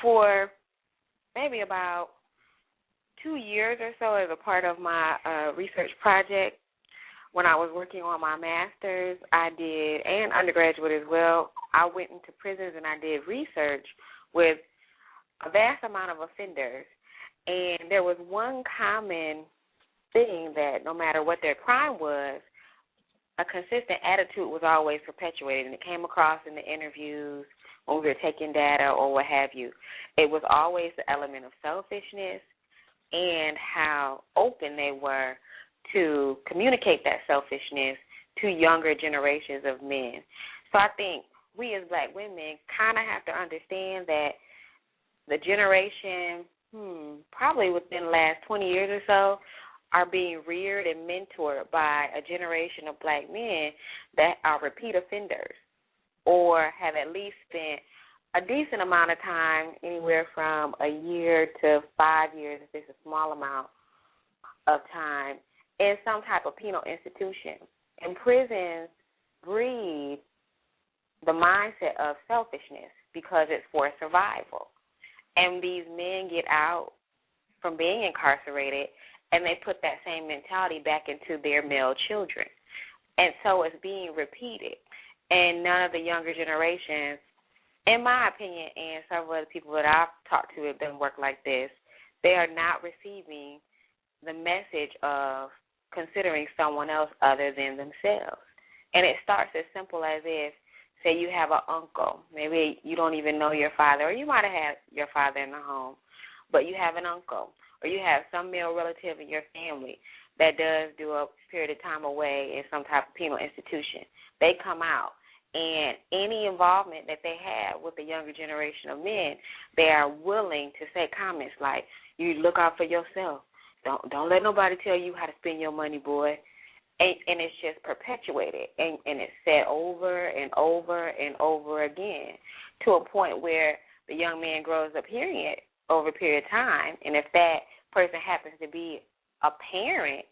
for maybe about 2 years or so as a part of my research project. When I was working on my master's, I did, and undergraduate as well, I went into prisons and I did research with a vast amount of offenders. And there was one common thing that no matter what their crime was, a consistent attitude was always perpetuated, and it came across in the interviews when we were taking data or what have you. It was always the element of selfishness and how open they were to communicate that selfishness to younger generations of men. So I think we as black women kind of have to understand that the generation, probably within the last 20 years or so, are being reared and mentored by a generation of black men that are repeat offenders or have at least spent a decent amount of time, anywhere from a year to 5 years, if it's a small amount of time, in some type of penal institution. And prisons breed the mindset of selfishness because it's for survival. And these men get out from being incarcerated, and they put that same mentality back into their male children. And so it's being repeated. And none of the younger generations, in my opinion, and several other people that I've talked to have done work like this, they are not receiving the message of considering someone else other than themselves. And it starts as simple as if, say you have an uncle. Maybe you don't even know your father, or you might have had your father in the home, but you have an uncle, or you have some male relative in your family that does do a period of time away in some type of penal institution. They come out, and any involvement that they have with the younger generation of men, they are willing to say comments like, you look out for yourself. Don't let nobody tell you how to spend your money, boy. And it's just perpetuated, and it's said over and over and over again to a point where the young man grows up hearing it over a period of time. And if that person happens to be a parent,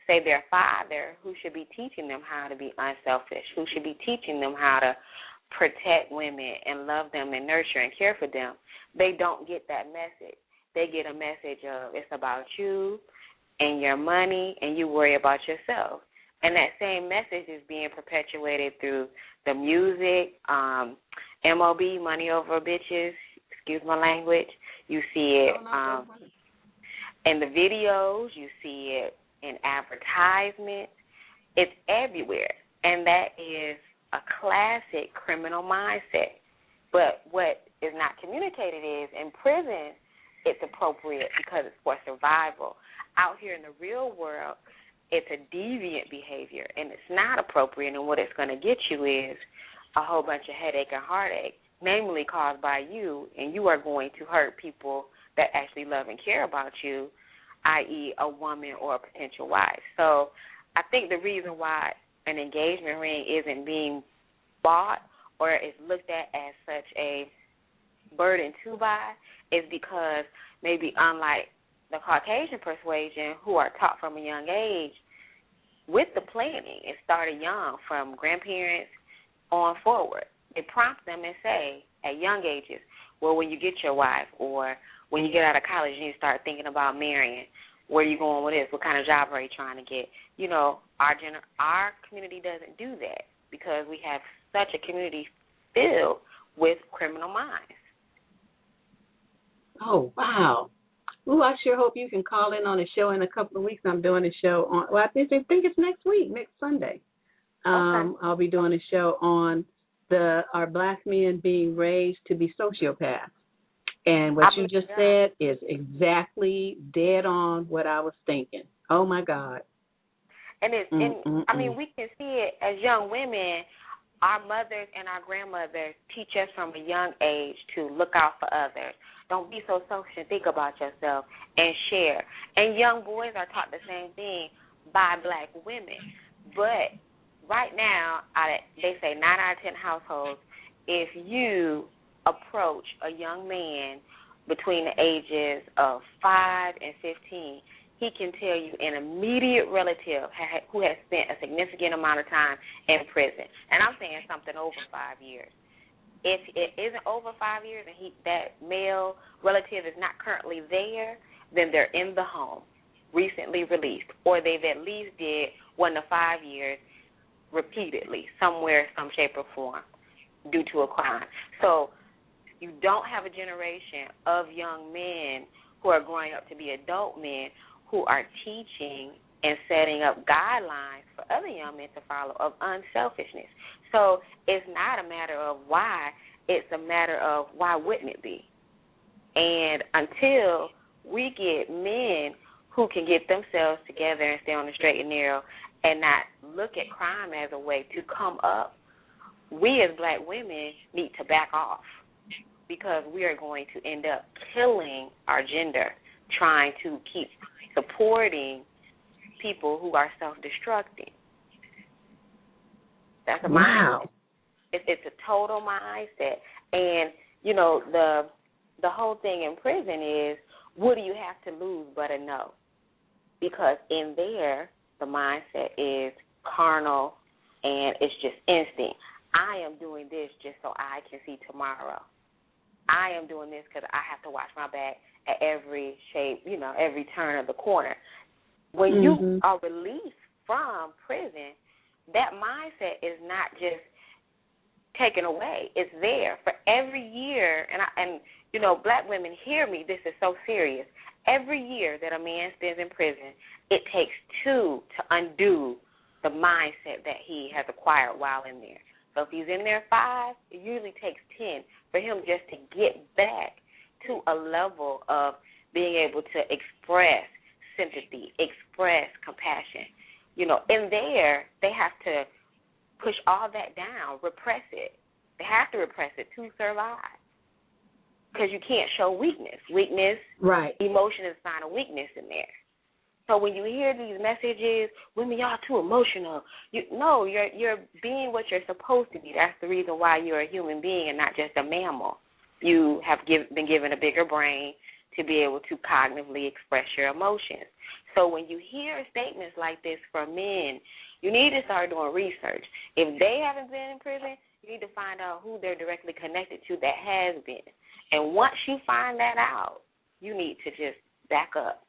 say their father, who should be teaching them how to be unselfish, who should be teaching them how to protect women and love them and nurture and care for them, they don't get that message. They get a message of it's about you and your money, and you worry about yourself. And that same message is being perpetuated through the music, MOB, money over bitches, excuse my language. You see it in the videos. You see it in advertisements. It's everywhere. And that is a classic criminal mindset. But what is not communicated is in prison, it's appropriate because it's for survival. Out here in the real world, it's a deviant behavior, and it's not appropriate, and what it's going to get you is a whole bunch of headache and heartache, namely caused by you, and you are going to hurt people that actually love and care about you, i.e. a woman or a potential wife. So I think the reason why an engagement ring isn't being bought or is looked at as such a burden to buy is because maybe unlike the Caucasian persuasion, who are taught from a young age, with the planning, it started young from grandparents on forward. They prompt them and say at young ages, well, when you get your wife or when you get out of college and you start thinking about marrying, where are you going with this? What kind of job are you trying to get? You know, our community doesn't do that because we have such a community filled with criminal minds. Oh, wow. Ooh, I sure hope you can call in on a show in a couple of weeks. I'm doing a show on, well, I think it's next week, next Sunday. Okay. I'll be doing a show on our black men being raised to be sociopaths. And what you just said is exactly dead on what I was thinking. Oh, my God. And I mean, we can see it as young women. Our mothers and our grandmothers teach us from a young age to look out for others. Don't be so selfish and think about yourself and share. And young boys are taught the same thing by black women. But right now, they say 9 out of 10 households, if you approach a young man between the ages of 5 and 15, he can tell you an immediate relative who has spent a significant amount of time in prison. And I'm saying something over 5 years. If it isn't over 5 years and that male relative is not currently there, then they're in the home, recently released, or they've at least did 1 to 5 years repeatedly, somewhere, some shape or form, due to a crime. So you don't have a generation of young men who are growing up to be adult men who are teaching and setting up guidelines for other young men to follow of unselfishness. So it's not a matter of why, it's a matter of why wouldn't it be? And until we get men who can get themselves together and stay on the straight and narrow and not look at crime as a way to come up, we as black women need to back off, because we are going to end up killing our gender, trying to keep supporting people who are self-destructing. That's a mindset. It's a total mindset. And, you know, the whole thing in prison is, what do you have to lose but a no? Because in there, the mindset is carnal and it's just instinct. I am doing this just so I can see tomorrow. I am doing this because I have to watch my back at every shape, you know, every turn of the corner. When you are released from prison, that mindset is not just taken away. It's there for every year. And you know, black women, hear me, this is so serious. Every year that a man spends in prison, it takes 2 to undo the mindset that he has acquired while in there. So if he's in there 5, it usually takes 10 for him just to get back to a level of being able to express sympathy, express compassion. You know, in there, they have to push all that down, repress it. They have to repress it to survive, because you can't show weakness. Weakness, right? Emotion is a sign of weakness in there. So when you hear these messages, women, y'all too emotional. You're being what you're supposed to be. That's the reason why you're a human being and not just a mammal. You have been given a bigger brain to be able to cognitively express your emotions. So when you hear statements like this from men, you need to start doing research. If they haven't been in prison, you need to find out who they're directly connected to that has been. And once you find that out, you need to just back up,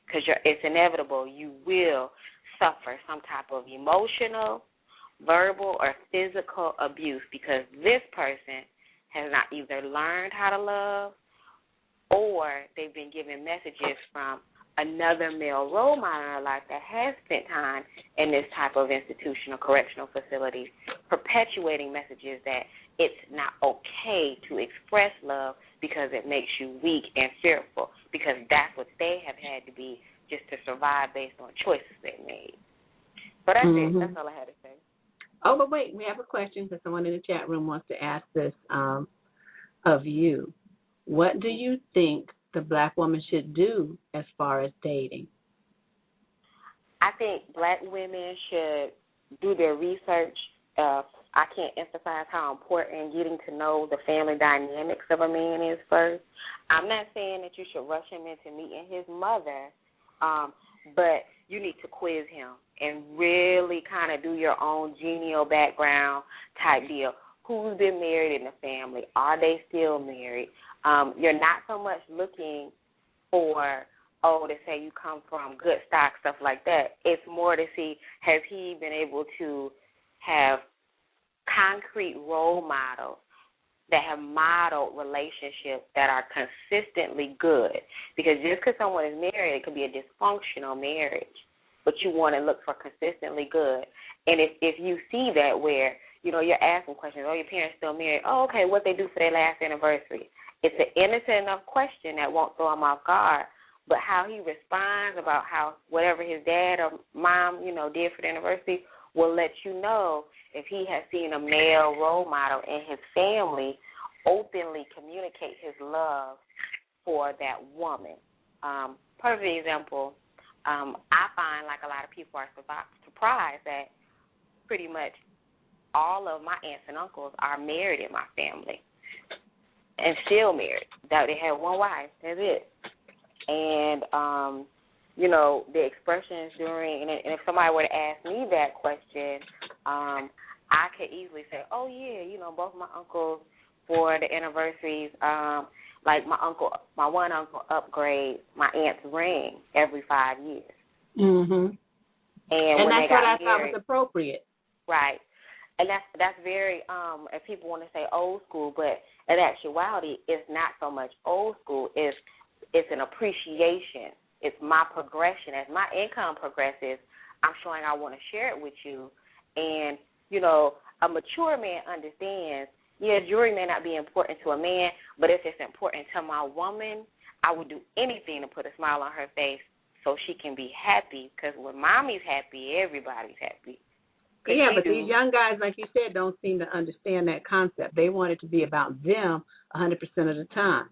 because it's inevitable. You will suffer some type of emotional, verbal, or physical abuse, because this person has not either learned how to love, or they've been given messages from another male role model in their life that has spent time in this type of institutional correctional facility, perpetuating messages that it's not okay to express love because it makes you weak and fearful, because that's what they have had to be just to survive based on choices they made. So that's it. That's all I had to say. Oh, but wait, we have a question, because someone in the chat room wants to ask this of you. What do you think the black woman should do as far as dating? I think black women should do their research. I can't emphasize how important getting to know the family dynamics of a man is first. I'm not saying that you should rush him into meeting his mother, but you need to quiz him and really kind of do your own genial background type deal. Who's been married in the family? Are they still married? You're not so much looking for, to say you come from good stock, stuff like that. It's more to see, has he been able to have concrete role models that have modeled relationships that are consistently good? Because just because someone is married, it could be a dysfunctional marriage, but you want to look for consistently good. And if you see that where, you know, you're asking questions, your parents still married, okay, what they do for their last anniversary? It's an innocent enough question that won't throw him off guard, but how he responds about how whatever his dad or mom, you know, did for the anniversary will let you know if he has seen a male role model in his family openly communicate his love for that woman. Perfect example, I find like a lot of people are surprised that pretty much all of my aunts and uncles are married in my family and still married. They had one wife, that's it. And, you know, the expressions during, and if somebody were to ask me that question, I could easily say, oh, yeah, you know, both my uncles for the anniversaries. Like my one uncle upgrades my aunt's ring every 5 years. Mhm. And when that's they what got I thought married, was appropriate. right? And that's very if people want to say old school, but in actuality, it's not so much old school. It's an appreciation. It's my progression. As my income progresses, I'm showing I want to share it with you. And, you know, a mature man understands, yeah, jewelry may not be important to a man, but if it's important to my woman, I would do anything to put a smile on her face so she can be happy, because when mommy's happy, everybody's happy. Yeah, but these young guys, like you said, don't seem to understand that concept. They want it to be about them 100% of the time.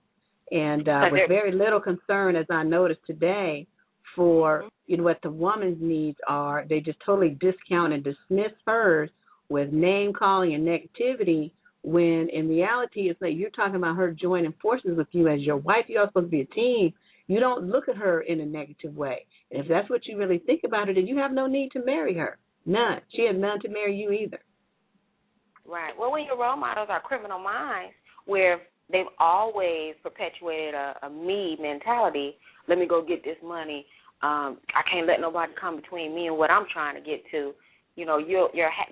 And with very little concern, as I noticed today, for what the woman's needs are, they just totally discount and dismiss hers with name-calling and negativity, when in reality it's like you're talking about her joining forces with you as your wife. You're supposed to be a team. You don't look at her in a negative way. And if that's what you really think about her, then you have no need to marry her. None. She has none to marry you either. Right. Well, when your role models are criminal minds, where they've always perpetuated a me mentality, let me go get this money. I can't let nobody come between me and what I'm trying to get to. You know,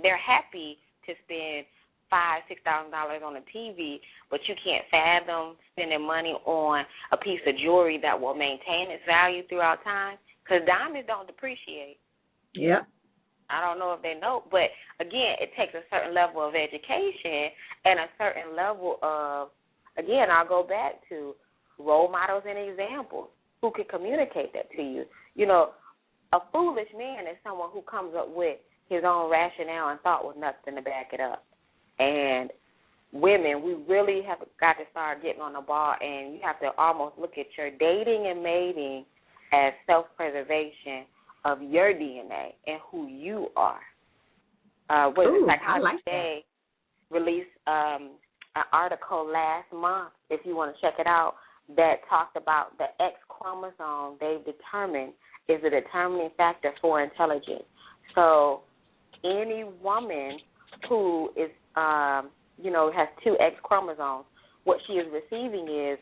they're happy to spend $5,000-$6,000 on a TV, but you can't fathom spending money on a piece of jewelry that will maintain its value throughout time, because diamonds don't depreciate. Yep. I don't know if they know, but, again, it takes a certain level of education and a certain level of, again, I'll go back to role models and examples who can communicate that to you. You know, a foolish man is someone who comes up with his own rationale and thought with nothing to back it up. And women, we really have got to start getting on the ball, and you have to almost look at your dating and mating as self-preservation of your DNA and who you are. Psychology Today released an article last month, if you want to check it out, that talked about the X chromosome they've determined is a determining factor for intelligence. So any woman who is, has two X chromosomes, what she is receiving is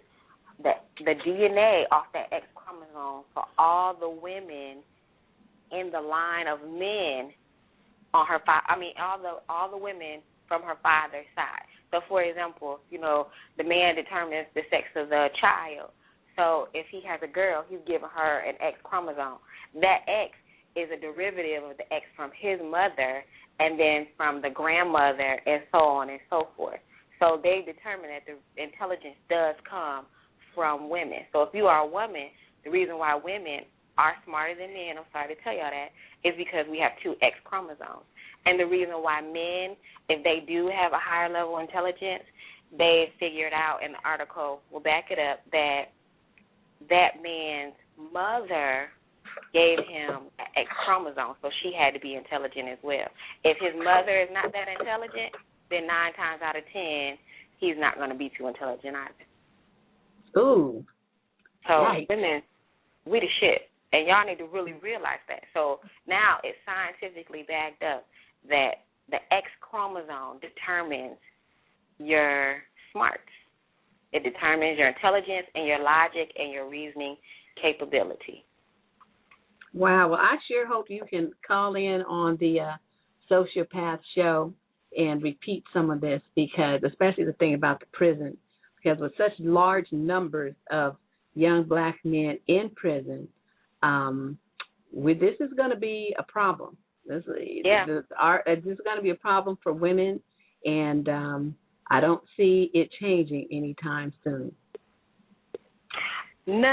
the DNA off that X chromosome for all the women in the line of men on her all the women from her father's side. So, for example, the man determines the sex of the child. So if he has a girl, he's giving her an X chromosome. That X is a derivative of the X from his mother and then from the grandmother and so on and so forth. So they determine that the intelligence does come from women. So if you are a woman, the reason why women are smarter than men, I'm sorry to tell y'all that, is because we have two X chromosomes. And the reason why men, if they do have a higher level of intelligence, they figured out, and the article will back it up, that that man's mother gave him an X chromosome, so she had to be intelligent as well. If his mother is not that intelligent, then 9 times out of 10, he's not going to be too intelligent either. Ooh. So women, we the shit. And y'all need to really realize that. So now it's scientifically backed up that the X chromosome determines your smarts. It determines your intelligence and your logic and your reasoning capability. Wow. Well, I sure hope you can call in on the Sociopath show and repeat some of this, because especially the thing about the prison, because with such large numbers of young black men in prison, this is going to be a problem. This is going to be a problem for women, and I don't see it changing anytime soon. No.